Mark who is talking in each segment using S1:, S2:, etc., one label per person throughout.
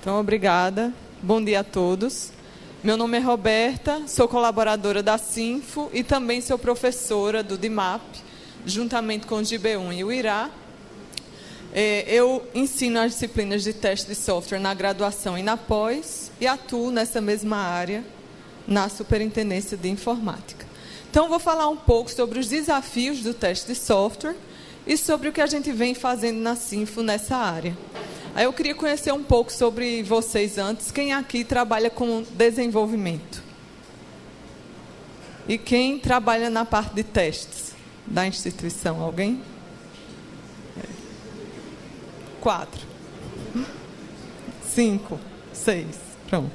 S1: Então, obrigada. Bom dia a todos. Meu nome é Roberta, sou colaboradora da Sinfo e também sou professora do DIMAP, juntamente com o GB1 e o IRA. Eu ensino as disciplinas de teste de software na graduação e na pós e atuo nessa mesma área na Superintendência de Informática. Então, vou falar um pouco sobre os desafios do teste de software e sobre o que a gente vem fazendo na Sinfo nessa área. Aí eu queria conhecer um pouco sobre vocês antes. Quem aqui trabalha com desenvolvimento? E quem trabalha na parte de testes da instituição? Alguém? 4. 5. 6. Pronto.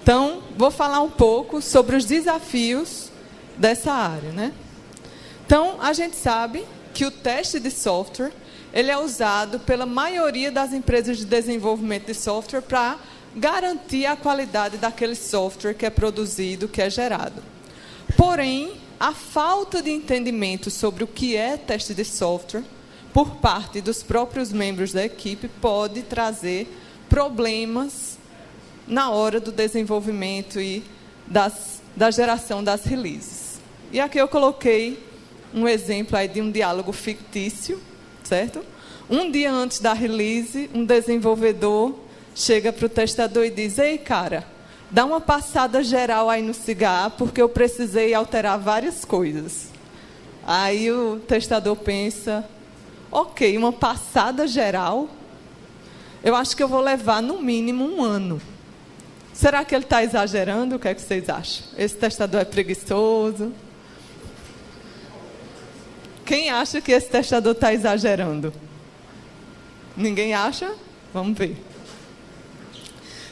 S1: Então, vou falar um pouco sobre os desafios dessa área, né? Então, a gente sabe que o teste de software ele é usado pela maioria das empresas de desenvolvimento de software para garantir a qualidade daquele software que é produzido, que é gerado. Porém, a falta de entendimento sobre o que é teste de software por parte dos próprios membros da equipe pode trazer problemas na hora do desenvolvimento e da geração das releases. E aqui eu coloquei um exemplo aí de um diálogo fictício, certo? Um dia antes da release, um desenvolvedor chega para o testador e diz: ei, cara, dá uma passada geral aí no CIGA, porque eu precisei alterar várias coisas. Aí o testador pensa: ok, uma passada geral, eu acho que eu vou levar no mínimo 1 ano. Será que ele está exagerando? O que é que vocês acham? Esse testador é preguiçoso? Quem acha que esse testador está exagerando? Ninguém acha? Vamos ver.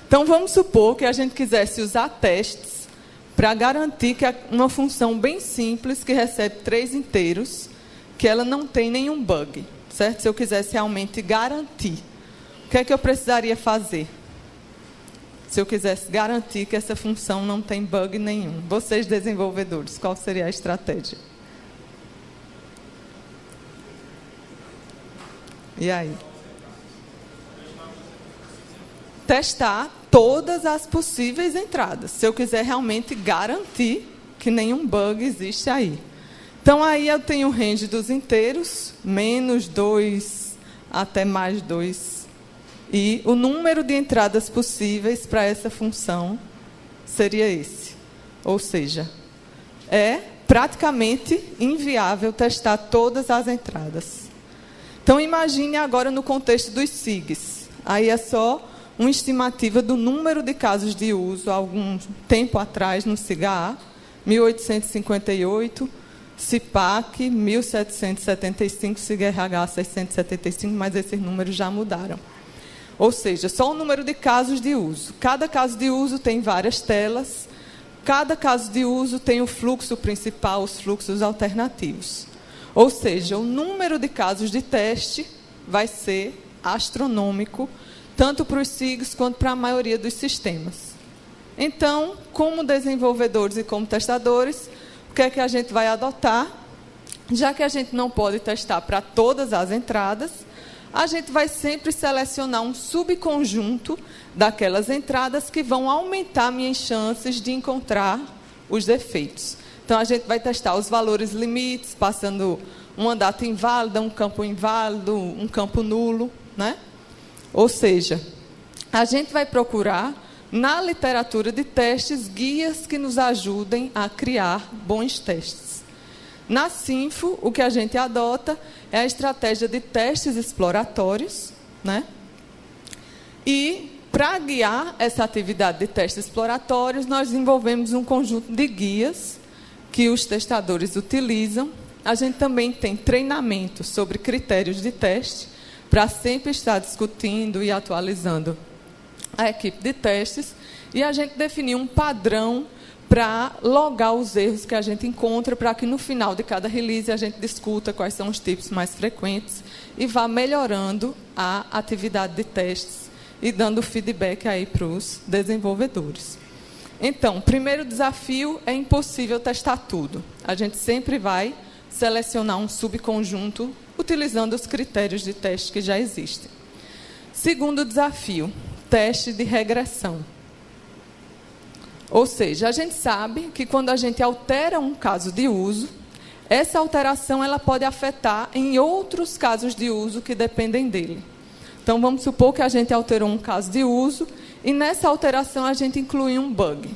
S1: Então, vamos supor que a gente quisesse usar testes para garantir que uma função bem simples, que recebe 3 inteiros, que ela não tem nenhum bug, certo? Se eu quisesse realmente garantir, o que é que eu precisaria fazer? Se eu quisesse garantir que essa função não tem bug nenhum. Vocês, desenvolvedores, qual seria a estratégia? E aí? Testar todas as possíveis entradas, se eu quiser realmente garantir que nenhum bug existe aí. Então, aí eu tenho o range dos inteiros, -2 até +2. E o número de entradas possíveis para essa função seria esse. Ou seja, é praticamente inviável testar todas as entradas. Então, imagine agora no contexto dos SIGs. Aí é só uma estimativa do número de casos de uso, há algum tempo atrás, no SIGA, 1858, CIPAC, 1775, SIG-RH, 675, mas esses números já mudaram. Ou seja, só o número de casos de uso. Cada caso de uso tem várias telas, cada caso de uso tem o fluxo principal, os fluxos alternativos. Ou seja, o número de casos de teste vai ser astronômico, tanto para os SIGs quanto para a maioria dos sistemas. Então, como desenvolvedores e como testadores, o que é que a gente vai adotar? Já que a gente não pode testar para todas as entradas, a gente vai sempre selecionar um subconjunto daquelas entradas que vão aumentar minhas chances de encontrar os defeitos. Então, a gente vai testar os valores limites, passando uma data inválida, um campo inválido, um campo nulo, né? Ou seja, a gente vai procurar, na literatura de testes, guias que nos ajudem a criar bons testes. Na Sinfo, o que a gente adota é a estratégia de testes exploratórios, né? E, para guiar essa atividade de testes exploratórios, nós desenvolvemos um conjunto de guias que os testadores utilizam. A gente também tem treinamento sobre critérios de teste, para sempre estar discutindo e atualizando a equipe de testes, e a gente definiu um padrão para logar os erros que a gente encontra, para que no final de cada release a gente discuta quais são os tipos mais frequentes e vá melhorando a atividade de testes e dando feedback aí para os desenvolvedores. Então, o primeiro desafio é impossível testar tudo. A gente sempre vai selecionar um subconjunto utilizando os critérios de teste que já existem. Segundo desafio, teste de regressão. Ou seja, a gente sabe que quando a gente altera um caso de uso, essa alteração ela pode afetar em outros casos de uso que dependem dele. Então, vamos supor que a gente alterou um caso de uso e nessa alteração a gente inclui um bug.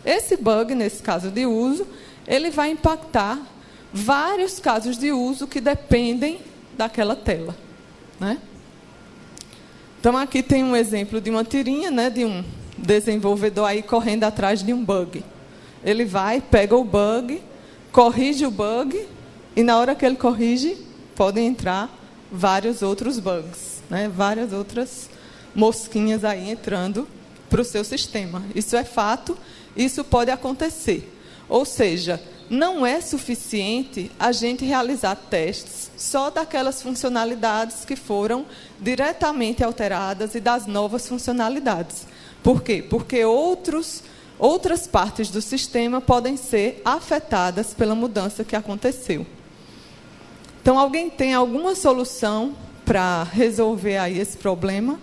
S1: Esse bug, nesse caso de uso, ele vai impactar vários casos de uso que dependem daquela tela, né? Então, aqui tem um exemplo de uma tirinha, né, de um desenvolvedor aí correndo atrás de um bug. Ele vai, pega o bug, corrige o bug, e na hora que ele corrige, podem entrar vários outros bugs, né? Várias outras mosquinhas aí entrando para o seu sistema. Isso é fato, isso pode acontecer. Ou seja, não é suficiente a gente realizar testes só daquelas funcionalidades que foram diretamente alteradas e das novas funcionalidades. Por quê? Porque outras partes do sistema podem ser afetadas pela mudança que aconteceu. Então, alguém tem alguma solução para resolver aí esse problema?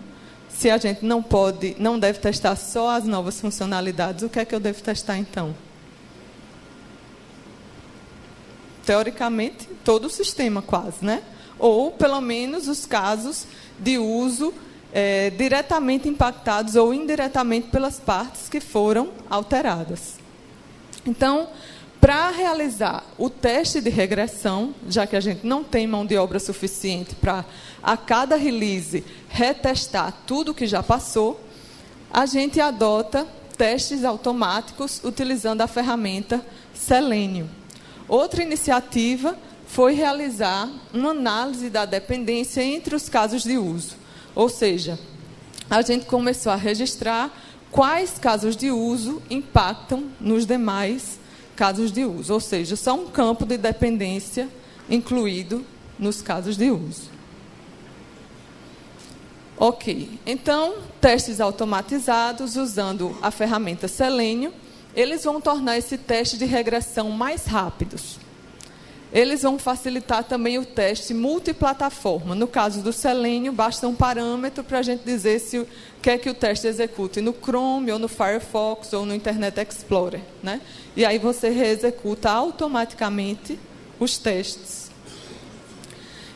S1: Se a gente não deve testar só as novas funcionalidades, o que é que eu devo testar então? Teoricamente, todo o sistema quase, né? Ou, pelo menos, os casos de uso diretamente impactados ou indiretamente pelas partes que foram alteradas. Então, para realizar o teste de regressão, já que a gente não tem mão de obra suficiente para, a cada release, retestar tudo que já passou, a gente adota testes automáticos utilizando a ferramenta Selenium. Outra iniciativa foi realizar uma análise da dependência entre os casos de uso. Ou seja, a gente começou a registrar quais casos de uso impactam nos demais casos de uso. Ou seja, só um campo de dependência incluído nos casos de uso. Ok, então, testes automatizados usando a ferramenta Selenium, eles vão tornar esse teste de regressão mais rápidos. Eles vão facilitar também o teste multiplataforma. No caso do Selenium, basta um parâmetro para a gente dizer se quer que o teste execute no Chrome, ou no Firefox, ou no Internet Explorer, né? E aí você reexecuta automaticamente os testes.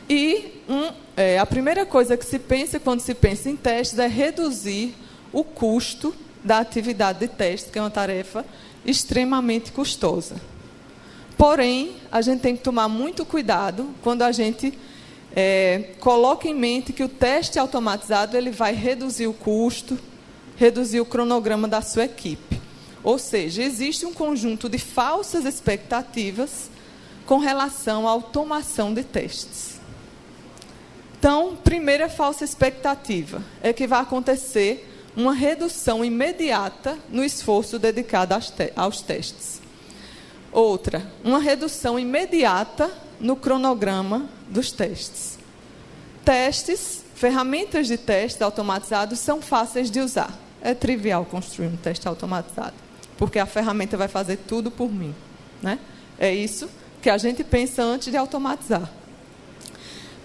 S1: E a primeira coisa que se pensa quando se pensa em testes é reduzir o custo da atividade de teste, que é uma tarefa extremamente custosa. Porém, a gente tem que tomar muito cuidado quando a gente coloca em mente que o teste automatizado ele vai reduzir o custo, reduzir o cronograma da sua equipe. Ou seja, existe um conjunto de falsas expectativas com relação à automação de testes. Então, primeira falsa expectativa é que vai acontecer uma redução imediata no esforço dedicado aos testes. Outra, uma redução imediata no cronograma dos testes. Testes, ferramentas de teste automatizados são fáceis de usar. É trivial construir um teste automatizado, porque a ferramenta vai fazer tudo por mim, né? É isso que a gente pensa antes de automatizar.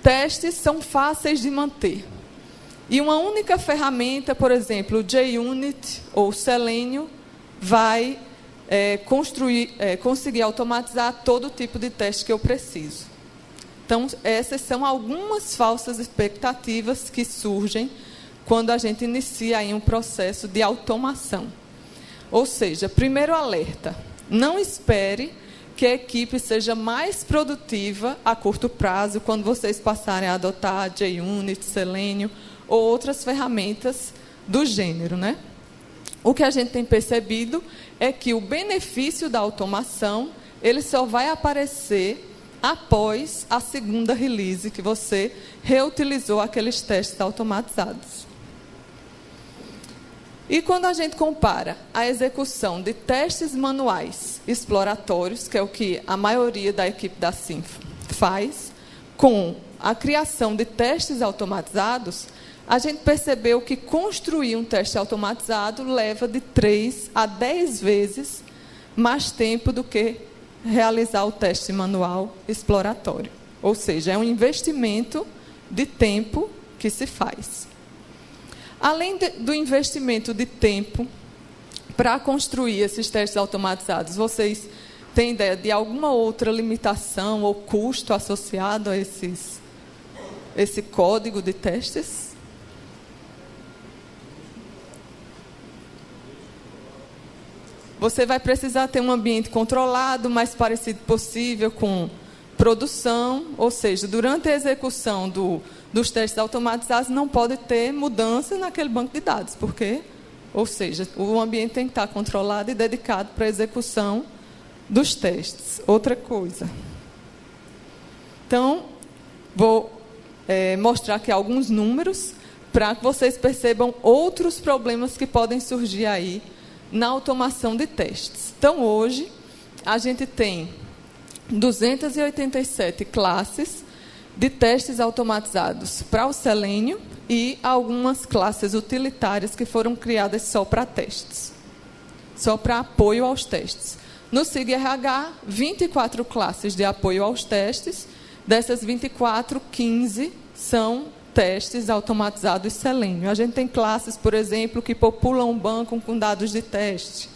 S1: Testes são fáceis de manter. E uma única ferramenta, por exemplo, o JUnit ou Selenium, vai conseguir automatizar todo tipo de teste que eu preciso. Então, essas são algumas falsas expectativas que surgem quando a gente inicia aí um processo de automação. Ou seja, primeiro alerta, não espere que a equipe seja mais produtiva a curto prazo quando vocês passarem a adotar JUnit, Selenium ou outras ferramentas do gênero, né? O que a gente tem percebido é que o benefício da automação ele só vai aparecer após a segunda release que você reutilizou aqueles testes automatizados. E quando a gente compara a execução de testes manuais exploratórios, que é o que a maioria da equipe da Sinfo faz, com a criação de testes automatizados, a gente percebeu que construir um teste automatizado leva de 3 a 10 vezes mais tempo do que realizar o teste manual exploratório. Ou seja, é um investimento de tempo que se faz. Além do investimento de tempo para construir esses testes automatizados, vocês têm ideia de alguma outra limitação ou custo associado a esse código de testes? Você vai precisar ter um ambiente controlado, o mais parecido possível com produção, ou seja, durante a execução dos testes automatizados não pode ter mudança naquele banco de dados, ou seja, o ambiente tem que estar controlado e dedicado para a execução dos testes. Outra coisa. Então, vou mostrar aqui alguns números para que vocês percebam outros problemas que podem surgir aí na automação de testes. Então, hoje, a gente tem 287 classes de testes automatizados para o Selenium e algumas classes utilitárias que foram criadas só para testes, só para apoio aos testes. No SIG-RH, 24 classes de apoio aos testes. Dessas 24, 15 são testes automatizados Selenium. A gente tem classes, por exemplo, que populam um banco com dados de teste,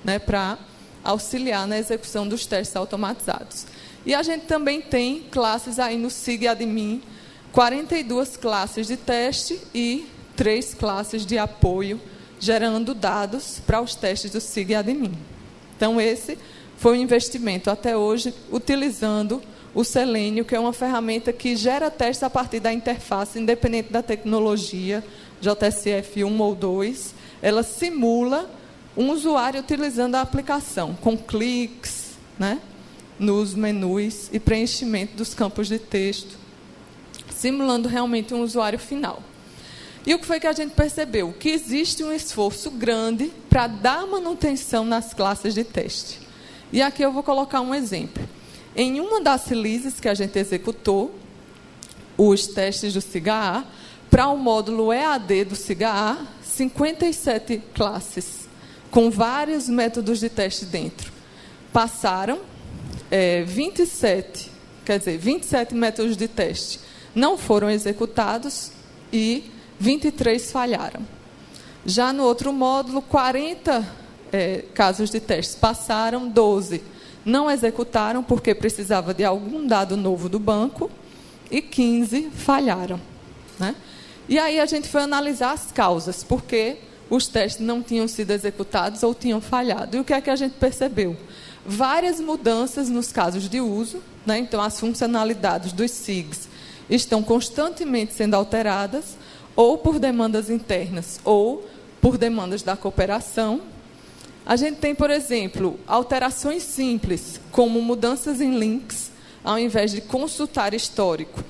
S1: né, para auxiliar na execução dos testes automatizados. E a gente também tem classes aí no SIG-Admin, 42 classes de teste e 3 classes de apoio, gerando dados para os testes do SIG-Admin. Então, esse foi o investimento até hoje, utilizando o Selenium, que é uma ferramenta que gera testes a partir da interface, independente da tecnologia, JSF 1 ou 2. Ela simula um usuário utilizando a aplicação, com cliques, né, nos menus e preenchimento dos campos de texto, simulando realmente um usuário final. E o que foi que a gente percebeu? Que existe um esforço grande para dar manutenção nas classes de teste. E aqui eu vou colocar um exemplo. Em uma das releases que a gente executou, os testes do SIG-A, para o módulo EAD do SIG-A, 57 classes, com vários métodos de teste dentro. Passaram 27 métodos de teste não foram executados e 23 falharam. Já no outro módulo, 40 casos de testes passaram, 12 não executaram porque precisava de algum dado novo do banco e 15 falharam, né? E aí a gente foi analisar as causas, porque os testes não tinham sido executados ou tinham falhado. E o que é que a gente percebeu? Várias mudanças nos casos de uso, né? Então, as funcionalidades dos SIGs estão constantemente sendo alteradas, ou por demandas internas, ou por demandas da cooperação. A gente tem, por exemplo, alterações simples, como mudanças em links, ao invés de consultar histórico.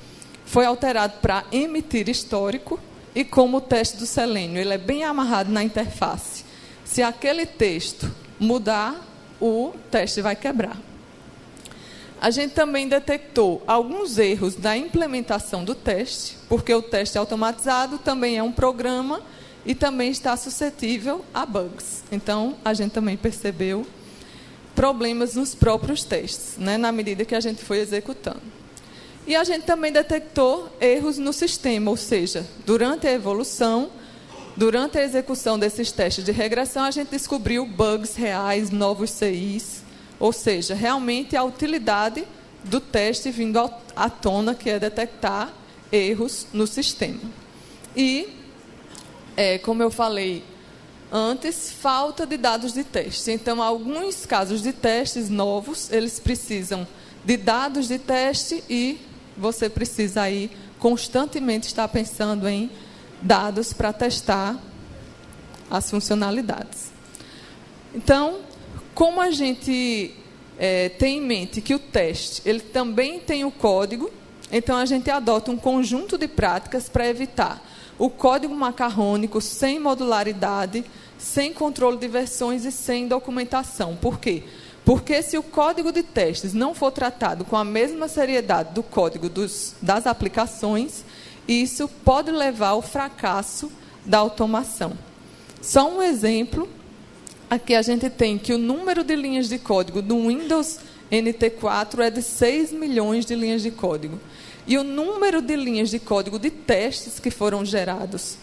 S1: Foi alterado para emitir histórico, e como o teste do Selenium, ele é bem amarrado na interface. Se aquele texto mudar, o teste vai quebrar. A gente também detectou alguns erros na implementação do teste, porque o teste automatizado também é um programa e também está suscetível a bugs. Então, a gente também percebeu problemas nos próprios testes, né, na medida que a gente foi executando. E a gente também detectou erros no sistema, ou seja, durante a evolução, durante a execução desses testes de regressão, a gente descobriu bugs reais, novos CIs, ou seja, realmente a utilidade do teste vindo à tona, que é detectar erros no sistema. E, como eu falei antes, falta de dados de teste. Então, alguns casos de testes novos, eles precisam de dados de teste e você precisa aí constantemente estar pensando em dados para testar as funcionalidades. Então, como a gente tem em mente que o teste ele também tem o código, então a gente adota um conjunto de práticas para evitar o código macarrônico sem modularidade, sem controle de versões e sem documentação. Por quê? Porque se o código de testes não for tratado com a mesma seriedade do código das aplicações, isso pode levar ao fracasso da automação. Só um exemplo, aqui a gente tem que o número de linhas de código do Windows NT4 é de 6 milhões de linhas de código. E o número de linhas de código de testes que foram gerados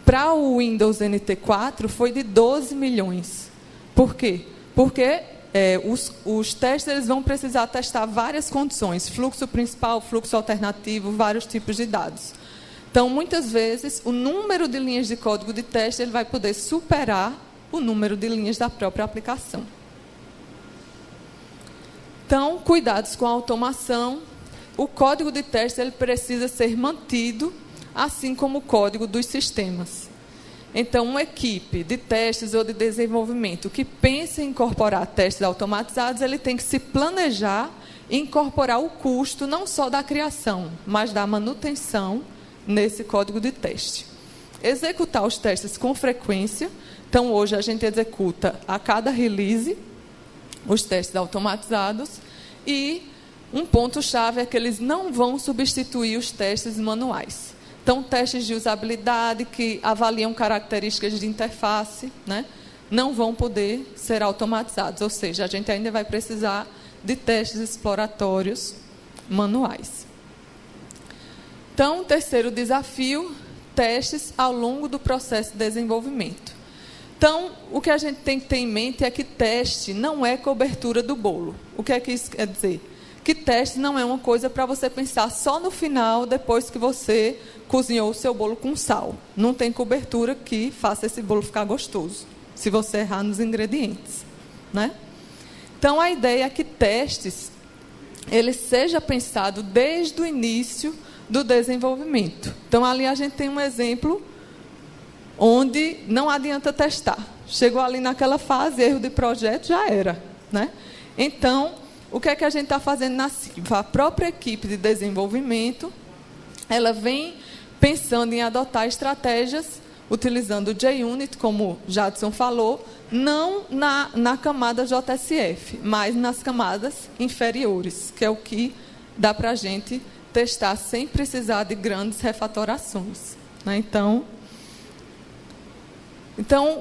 S1: Para o Windows NT4 foi de 12 milhões. Por quê? Porque os testes eles vão precisar testar várias condições, fluxo principal, fluxo alternativo, vários tipos de dados. Então, muitas vezes, o número de linhas de código de teste ele vai poder superar o número de linhas da própria aplicação. Então, cuidados com a automação. O código de teste ele precisa ser mantido, assim como o código dos sistemas. Então, uma equipe de testes ou de desenvolvimento que pense em incorporar testes automatizados, ele tem que se planejar e incorporar o custo não só da criação, mas da manutenção nesse código de teste. Executar os testes com frequência. Então, hoje a gente executa a cada release os testes automatizados e um ponto-chave é que eles não vão substituir os testes manuais. Então, testes de usabilidade que avaliam características de interface, né, não vão poder ser automatizados, ou seja, a gente ainda vai precisar de testes exploratórios manuais. Então, terceiro desafio, testes ao longo do processo de desenvolvimento. Então, o que a gente tem que ter em mente é que teste não é cobertura do bolo. O que é que isso quer dizer? Que teste não é uma coisa para você pensar só no final, depois que você cozinhou o seu bolo com sal. Não tem cobertura que faça esse bolo ficar gostoso, se você errar nos ingredientes, né? Então, a ideia é que testes, ele seja pensado desde o início do desenvolvimento. Então, ali a gente tem um exemplo onde não adianta testar. Chegou ali naquela fase, erro de projeto, já era, né? Então, o que é que a gente está fazendo na CIVA? A própria equipe de desenvolvimento, ela vem pensando em adotar estratégias, utilizando o JUnit, como o Jadson falou, não na camada JSF, mas nas camadas inferiores, que é o que dá para a gente testar sem precisar de grandes refatorações, né? Então,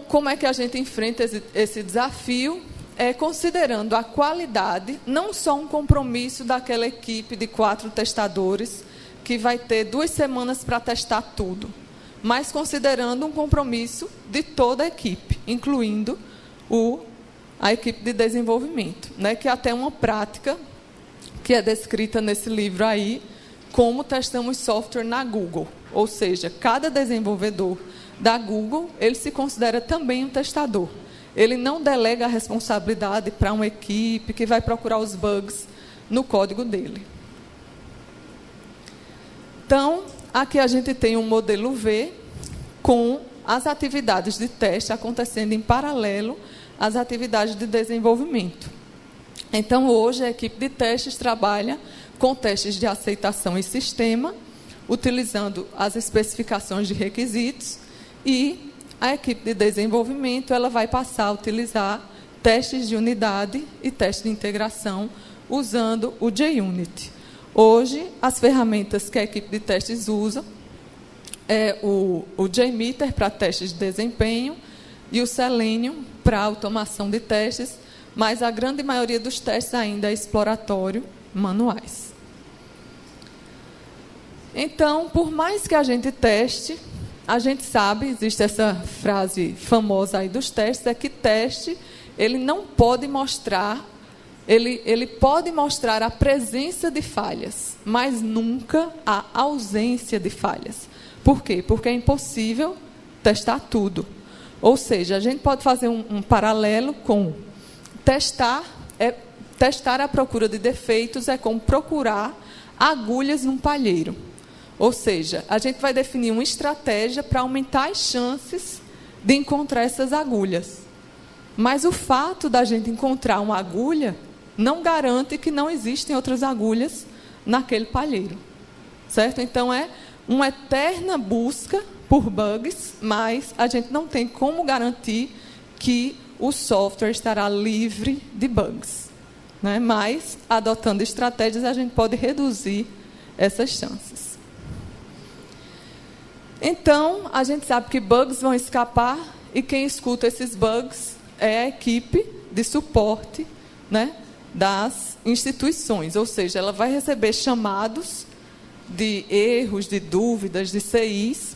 S1: como é que a gente enfrenta esse desafio? É considerando a qualidade, não só um compromisso daquela equipe de 4 testadores, que vai ter 2 semanas para testar tudo, mas considerando um compromisso de toda a equipe, incluindo a equipe de desenvolvimento, né, que é até uma prática que é descrita nesse livro aí, como testamos software na Google. Ou seja, cada desenvolvedor da Google, ele se considera também um testador. Ele não delega a responsabilidade para uma equipe que vai procurar os bugs no código dele. Então, aqui a gente tem um modelo V com as atividades de teste acontecendo em paralelo às atividades de desenvolvimento. Então, hoje, a equipe de testes trabalha com testes de aceitação e sistema, utilizando as especificações de requisitos, e a equipe de desenvolvimento ela vai passar a utilizar testes de unidade e testes de integração, usando o JUnit. Hoje, as ferramentas que a equipe de testes usa é o JMeter para testes de desempenho e o Selenium para automação de testes, mas a grande maioria dos testes ainda é exploratório, manuais. Então, por mais que a gente teste, a gente sabe, existe essa frase famosa aí dos testes, é que teste, ele não pode mostrar, ele pode mostrar a presença de falhas, mas nunca a ausência de falhas. Por quê? Porque é impossível testar tudo. Ou seja, a gente pode fazer um paralelo com testar à procura de defeitos é como procurar agulhas num palheiro. Ou seja, a gente vai definir uma estratégia para aumentar as chances de encontrar essas agulhas. Mas o fato da gente encontrar uma agulha não garante que não existem outras agulhas naquele palheiro. Certo? Então, é uma eterna busca por bugs, mas a gente não tem como garantir que o software estará livre de bugs, né? Mas, adotando estratégias, a gente pode reduzir essas chances. Então, a gente sabe que bugs vão escapar e quem escuta esses bugs é a equipe de suporte, né, das instituições. Ou seja, ela vai receber chamados de erros, de dúvidas, de CIs,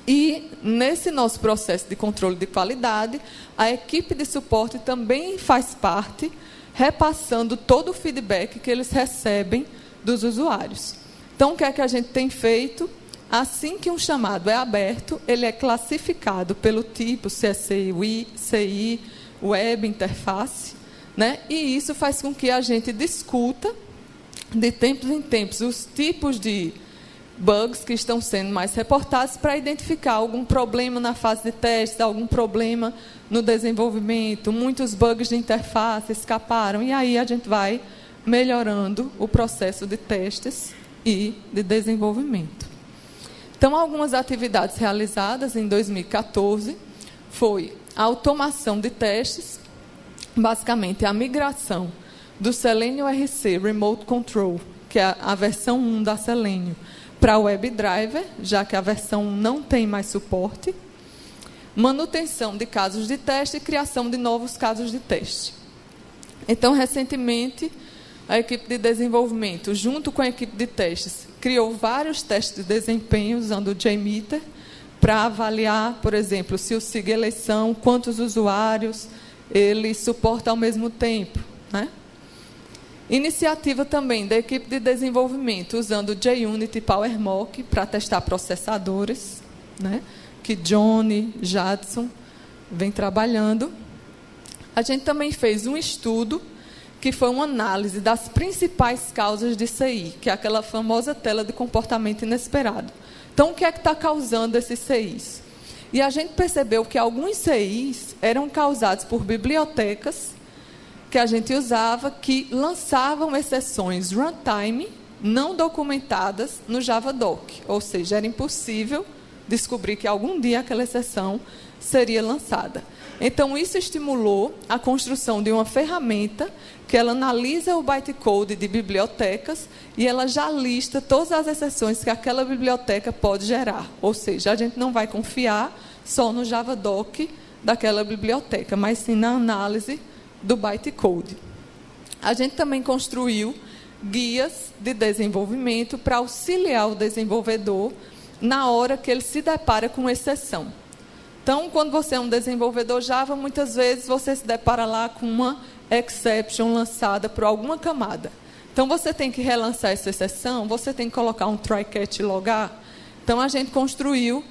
S1: E, nesse nosso processo de controle de qualidade, a equipe de suporte também faz parte, repassando todo o feedback que eles recebem dos usuários. Então, o que é que a gente tem feito? Assim que um chamado é aberto, ele é classificado pelo tipo, se é CI, Web, Interface, né? E isso faz com que a gente discuta, de tempos em tempos, os tipos de bugs que estão sendo mais reportados para identificar algum problema na fase de testes, algum problema no desenvolvimento, muitos bugs de interface escaparam, e aí a gente vai melhorando o processo de testes e de desenvolvimento. Então, algumas atividades realizadas em 2014 foi a automação de testes, basicamente a migração do Selenium RC Remote Control, que é a versão 1 da Selenium, para o WebDriver, já que a versão 1 não tem mais suporte, manutenção de casos de teste e criação de novos casos de teste. Então, recentemente, a equipe de desenvolvimento, junto com a equipe de testes, criou vários testes de desempenho usando o JMeter para avaliar, por exemplo, se o SIG eleição, quantos usuários ele suporta ao mesmo tempo, né? Iniciativa também da equipe de desenvolvimento, usando o JUnit e PowerMock para testar processadores, né, que Johnny, Jadson vem trabalhando. A gente também fez um estudo, que foi uma análise das principais causas de CI, que é aquela famosa tela de comportamento inesperado. Então, o que é que está causando esses CIs? E a gente percebeu que alguns CIs eram causados por bibliotecas que a gente usava, que lançavam exceções runtime não documentadas no Javadoc. Ou seja, era impossível descobrir que algum dia aquela exceção seria lançada. Então, isso estimulou a construção de uma ferramenta que ela analisa o bytecode de bibliotecas e ela já lista todas as exceções que aquela biblioteca pode gerar. Ou seja, a gente não vai confiar só no Javadoc daquela biblioteca, mas sim na análise do bytecode. A gente também construiu guias de desenvolvimento para auxiliar o desenvolvedor na hora que ele se depara com exceção. Então, quando você é um desenvolvedor Java, muitas vezes você se depara lá com uma exception lançada por alguma camada. Então, você tem que relançar essa exceção, você tem que colocar um try-catch e logar. Então, a gente construiu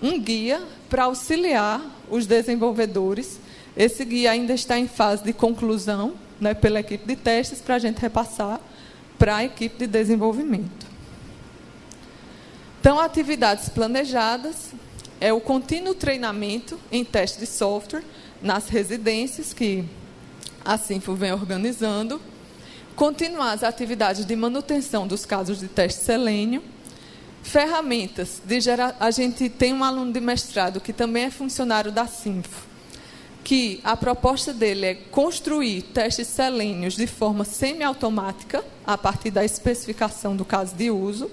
S1: um guia para auxiliar os desenvolvedores. Esse guia ainda está em fase de conclusão, né, pela equipe de testes, para a gente repassar para a equipe de desenvolvimento. Então, atividades planejadas é o contínuo treinamento em teste de software nas residências, que a Sinfo vem organizando, continuar as atividades de manutenção dos casos de teste Selenium, ferramentas de a gente tem um aluno de mestrado que também é funcionário da Sinfo, que a proposta dele é construir testes selênios de forma semiautomática, a partir da especificação do caso de uso.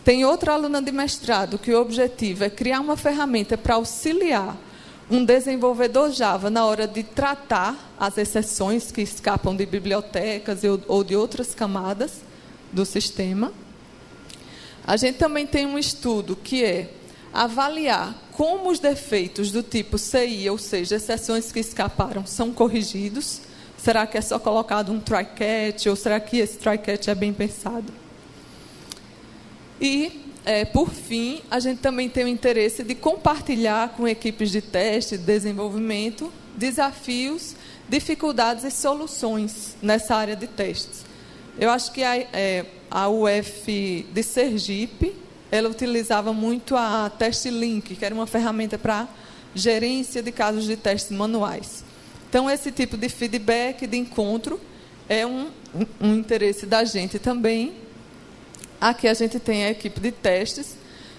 S1: Tem outra aluna de mestrado que o objetivo é criar uma ferramenta para auxiliar um desenvolvedor Java na hora de tratar as exceções que escapam de bibliotecas ou de outras camadas do sistema. A gente também tem um estudo que é avaliar como os defeitos do tipo CI, ou seja, exceções que escaparam, são corrigidos. Será que é só colocado um try-catch, ou será que esse try-catch é bem pensado? E, por fim, a gente também tem o interesse de compartilhar com equipes de teste, de desenvolvimento, desafios, dificuldades e soluções nessa área de testes. Eu acho que a UF de Sergipe, ela utilizava muito a TestLink, que era uma ferramenta para gerência de casos de testes manuais. Então, esse tipo de feedback, de encontro, é um interesse da gente também. Aqui a gente tem a equipe de testes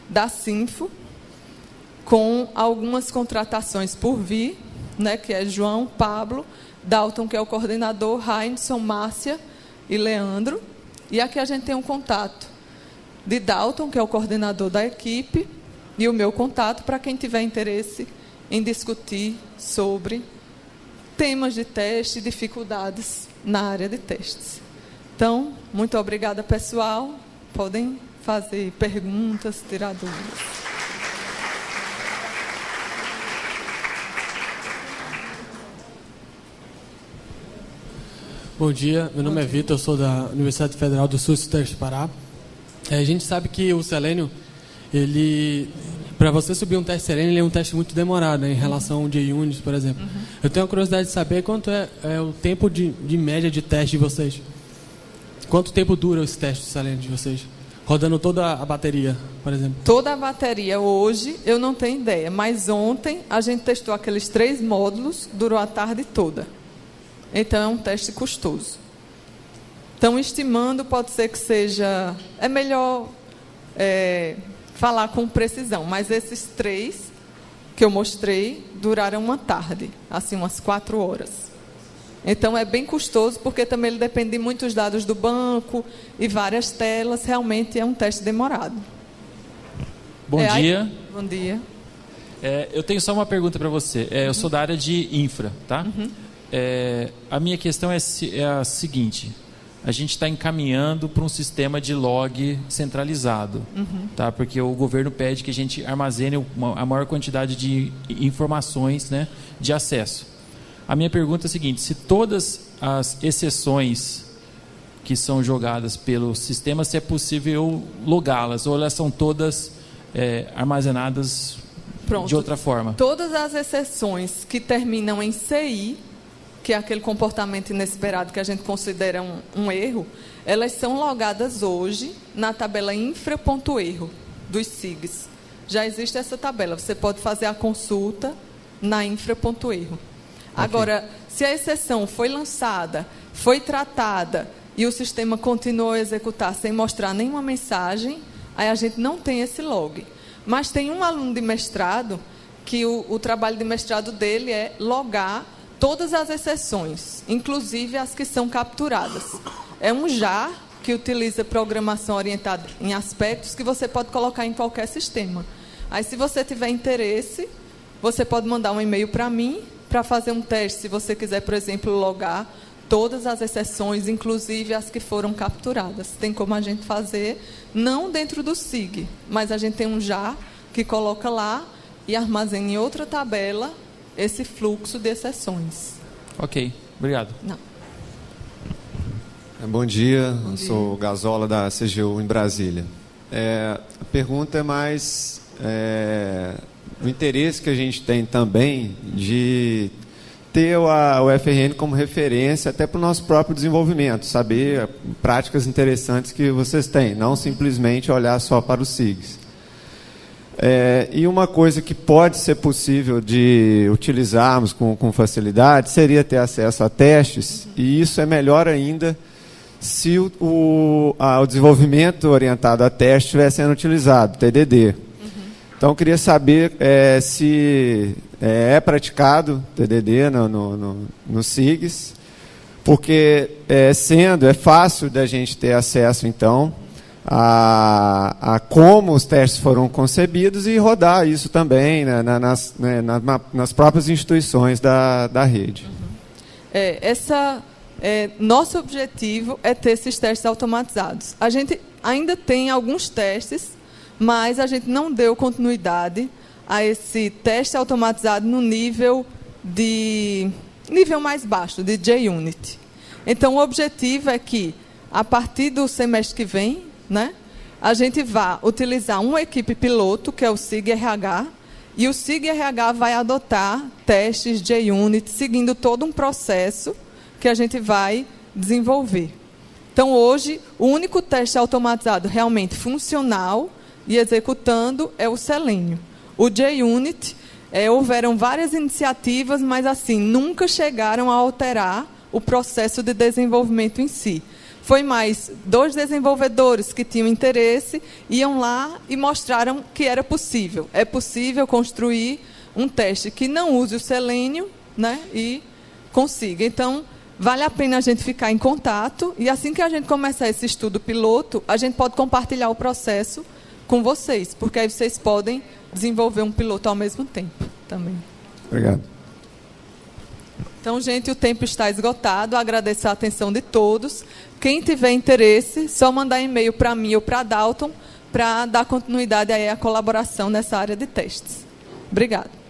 S1: da Sinfo, com algumas contratações por vir, né, que é João, Pablo, Dalton, que é o coordenador, Heinson, Márcia e Leandro. E aqui a gente tem um contato de Dalton, que é o coordenador da equipe, e o meu contato para quem tiver interesse em discutir sobre temas de teste e dificuldades na área de testes. Então, muito obrigada, pessoal. Podem fazer perguntas, tirar dúvidas.
S2: Bom dia, meu nome é Vitor, eu sou da Universidade Federal do Sul, Sudeste do Pará. A gente sabe que o selênio, para você subir um teste selênio, ele é um teste muito demorado, né, em relação ao JUnit, por exemplo. Eu tenho a curiosidade de saber quanto é o tempo de média de teste de vocês. Quanto tempo dura esse teste de selênio de vocês? Rodando toda a bateria, por exemplo.
S1: Toda a bateria hoje, eu não tenho ideia, mas ontem a gente testou aqueles 3 módulos, durou a tarde toda. Então, é um teste custoso. Então, estimando, pode ser que seja... É melhor falar com precisão, mas esses 3 que eu mostrei duraram uma tarde, assim, umas 4 horas. Então, é bem custoso, porque também ele depende de muitos dados do banco e várias telas. Realmente, é um teste demorado.
S3: Bom dia.
S1: Bom dia.
S3: Eu tenho só uma pergunta para você. Eu sou da área de infra, tá? A minha questão é a seguinte: a gente está encaminhando para um sistema de log centralizado, tá? Porque o governo pede que a gente armazene a maior quantidade de informações, né, de acesso. A minha pergunta é a seguinte: se todas as exceções que são jogadas pelo sistema, se é possível logá-las, ou elas são todas armazenadas de outra forma?
S1: Todas as exceções que terminam em CI, que é aquele comportamento inesperado que a gente considera um erro, elas são logadas hoje na tabela infra.erro dos SIGs. Já existe essa tabela, você pode fazer a consulta na infra.erro. Agora, se a exceção foi lançada, foi tratada e o sistema continuou a executar sem mostrar nenhuma mensagem, aí a gente não tem esse log. Mas tem um aluno de mestrado que o trabalho de mestrado dele é logar todas as exceções, inclusive as que são capturadas. É um JAR que utiliza programação orientada em aspectos que você pode colocar em qualquer sistema. Aí, se você tiver interesse, você pode mandar um e-mail para mim para fazer um teste, se você quiser, por exemplo, logar todas as exceções, inclusive as que foram capturadas. Tem como a gente fazer, não dentro do SIG, mas a gente tem um JAR que coloca lá e armazena em outra tabela esse fluxo de exceções.
S3: Ok, obrigado.
S1: Não.
S4: Bom dia, eu sou o Gazola da CGU em Brasília. A pergunta é mais o interesse que a gente tem também de ter o FRN como referência até para o nosso próprio desenvolvimento, saber práticas interessantes que vocês têm, não simplesmente olhar só para os SIGs. E uma coisa que pode ser possível de utilizarmos com facilidade seria ter acesso a testes, e isso é melhor ainda se o desenvolvimento orientado a testes estiver sendo utilizado, TDD. Então, eu queria saber se é praticado TDD no SIGs, porque é fácil da gente ter acesso, então, a como os testes foram concebidos e rodar isso também, né, nas próprias instituições da rede.
S1: Nosso objetivo é ter esses testes automatizados. A gente ainda tem alguns testes, mas a gente não deu continuidade a esse teste automatizado no nível mais baixo, de JUnit. Então, o objetivo é que, a partir do semestre que vem, né, a gente vai utilizar uma equipe piloto, que é o SIG-RH, e o SIG-RH vai adotar testes JUnit, seguindo todo um processo que a gente vai desenvolver. Então, hoje, o único teste automatizado realmente funcional e executando é o Selenium. O JUnit, houveram várias iniciativas, mas assim, nunca chegaram a alterar o processo de desenvolvimento em si. Foi mais 2 desenvolvedores que tinham interesse, iam lá e mostraram que era possível. É possível construir um teste que não use o Selenium, né, e consiga. Então, vale a pena a gente ficar em contato, e assim que a gente começar esse estudo piloto, a gente pode compartilhar o processo com vocês, porque aí vocês podem desenvolver um piloto ao mesmo tempo também.
S4: Obrigado.
S1: Então, gente, o tempo está esgotado. Agradeço a atenção de todos. Quem tiver interesse, só mandar e-mail para mim ou para Dalton, para dar continuidade aí à colaboração nessa área de testes. Obrigada.